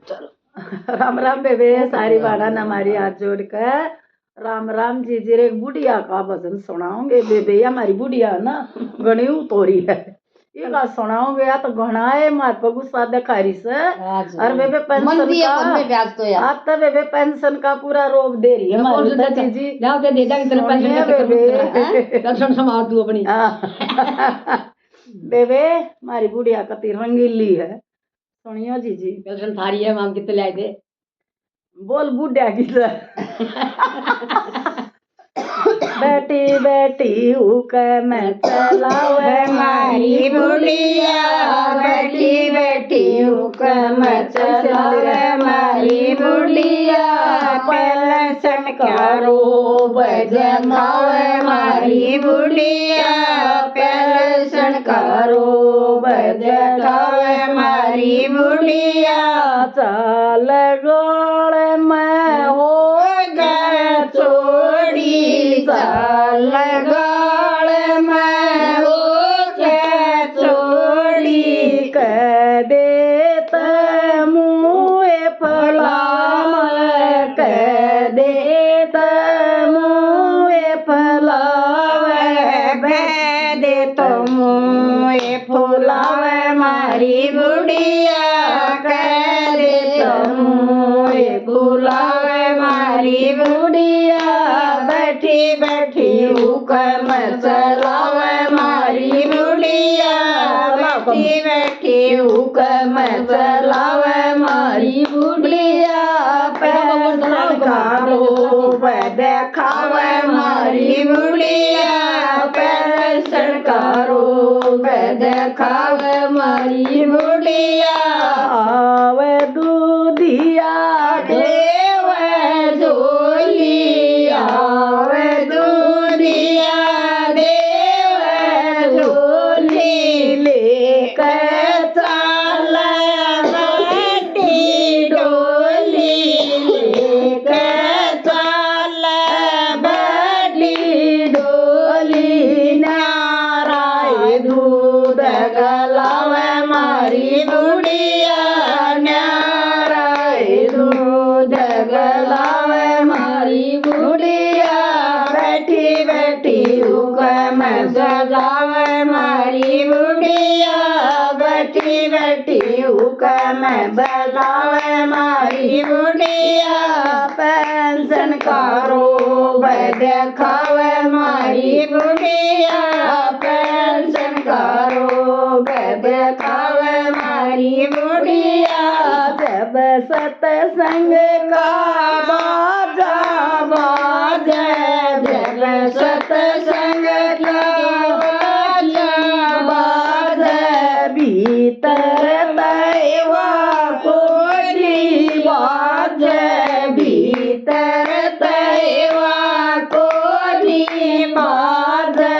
चलो राम राम बेबे सारी बाड़ा न हमारी हाथ जोड़ कर राम राम जी जी एक बुढ़िया का भजन सुनाओगे बेबे हमारी बुढ़िया ना घनी तोरी है ये का सुनाओगे या तो घना है मार पर गुस्सा दिखारी से और बेबे पेंशन का आप तो बेबे पेंशन का पूरा रोक दे रही है हमारी जी जी जाओ दे दे पेंशन बेबे पेंशन संभाल तू अपनी बेबे हमारी बुढ़िया कती रंगीली है सुनियो जी जी पेंशन थारी है माम कितने लाए थे बोल बुढ़िया की बैठी बैठी हुक में चलावे मारी बुढ़िया बैठी बैठी हुक में चलावे मारी बुढ़िया पेंशन का रोब जमावे मारी बुढ़िया पेंशन का रोब जमावे मारी बुढ़िया चल गोड़ में हो गए छोड़ी चल गोड़ में हो गए छोड़ी कह देत मुँह फलाम कह देत मुँह फलावे बह दे तो मुँह फुलावे मारी बुढ़िया कह दे तो मुँह फुलावे मारी बुढ़िया बैठी बैठी हुक्म चलावे मारी बुढ़िया बैठी बैठी हुक्म चलावे मारी बुढ़िया पेंशन का रोब देखावे मारी बुढ़िया पेंशन का रोब देखावे मारी बुढ़िया आवे दूधिया देव झोली आवे दूधिया देव झोली लेकर चल बड़ी डोली लेकर चल बड़ी डोली नाराय दूध गलावे मारी बुढ़िया नाराय दूध गलावे मारी बुढ़िया बैठी बैठी हुक्म सजावे मारी बुढ़िया बैठी बैठी हुक्म बजावे मारी बुढ़िया पेंशन का रोब देखावे मारी बुढ़िया पेंशन का रोब देखावे मारी बुढ़िया जब सत्संग का बाजा बाजे जब सत्संग का बाजा बाजे भीतर दैवा कोरी बाजे भीतर दैवा कोरी बाजे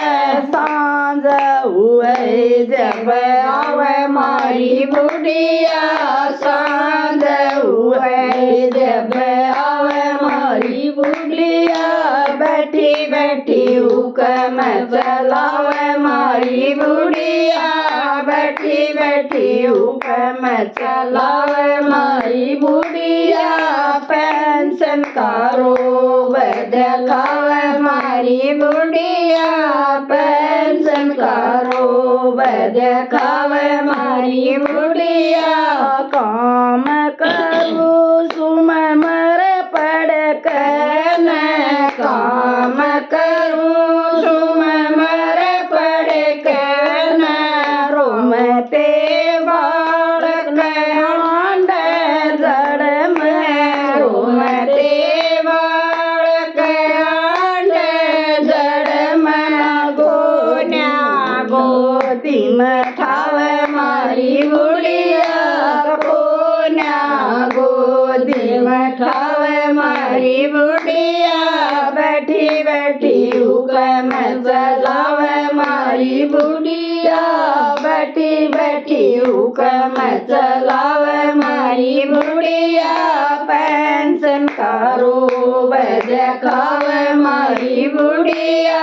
सांझ हुए जब आवे मारी बुढ़िया सांझ हुए जब आवे मारी बुढ़िया बैठी बैठी हुक्म चलावे मारी बुढ़िया बैठी बैठी हुक्म चलावे मारी बुढ़िया पेंशन का रोब देखावे मारी बुढ़िया पेंशन का रोब देखावे मारी बुढ़िया काम करूँ सुम मर पड़ कर काम करूँ सुम मर पड़ कर रोमते बालक हांड जड़ में रोमते बालक हांड जड़ में गोन्या गोदी में ठावे मारी बुढ़िया गोन्या गोदी में ठावे मारी बुढ़िया बैठी बैठी हुक्म चलावे मारी बुढ़िया बैठी बैठी हुक्म चलावे मारी बुढ़िया पेंशन का रोब देखावे मारी बुढ़िया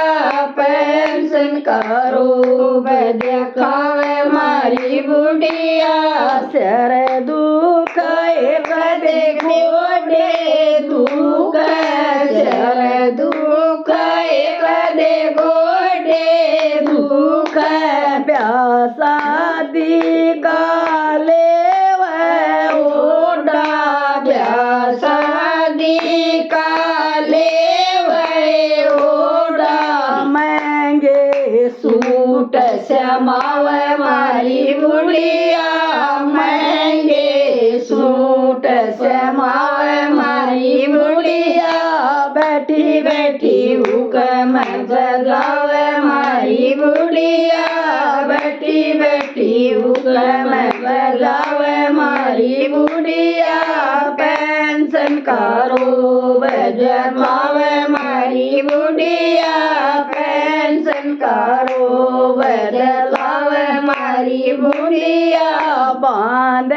पेंशन का रोब देखावे मारी बुढ़िया सर दुख बुढ़िया महंगे सूट समावे मारी बुढ़िया बैठी बैठी हुक्म चलावे मारी बुढ़िया बैठी बैठी हुक्म चलावे मारी बुढ़िया पेंशन कारोबार जमावे मारी बुढ़िया पेंशन कारोबार लावे मारी बुढ़िया बांध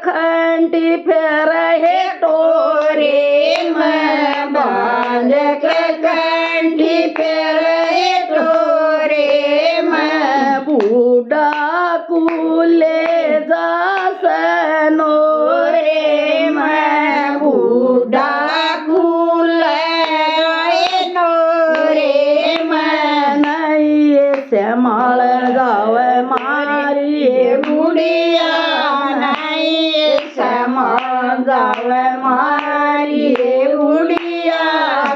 खंडी फेर हे टोरे में बांध खंडी फेर हे टोरे में बूढ़ा कुले जा सनो रे मैं बूढ़ा कुले नो रे मैं नहीं श्यामल गावे मारी बुढ़िया नहीं श्यामल गावे मारी बुढ़िया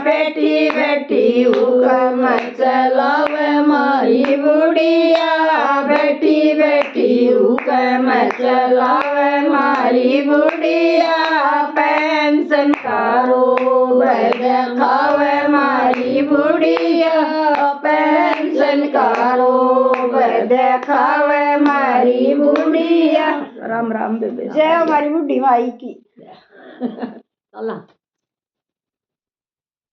बेटी बेटी हुक्म चलावे मारी बुढ़िया बेटी बेटी हुक्म चलावे मारी बुढ़िया पेंशन कारोबार देखावे मारी बुढ़िया पेंशन कारोबार देखावे मारी बुढ़िया। राम राम बेबे। जय हमारी बुढ़ी माई की। चला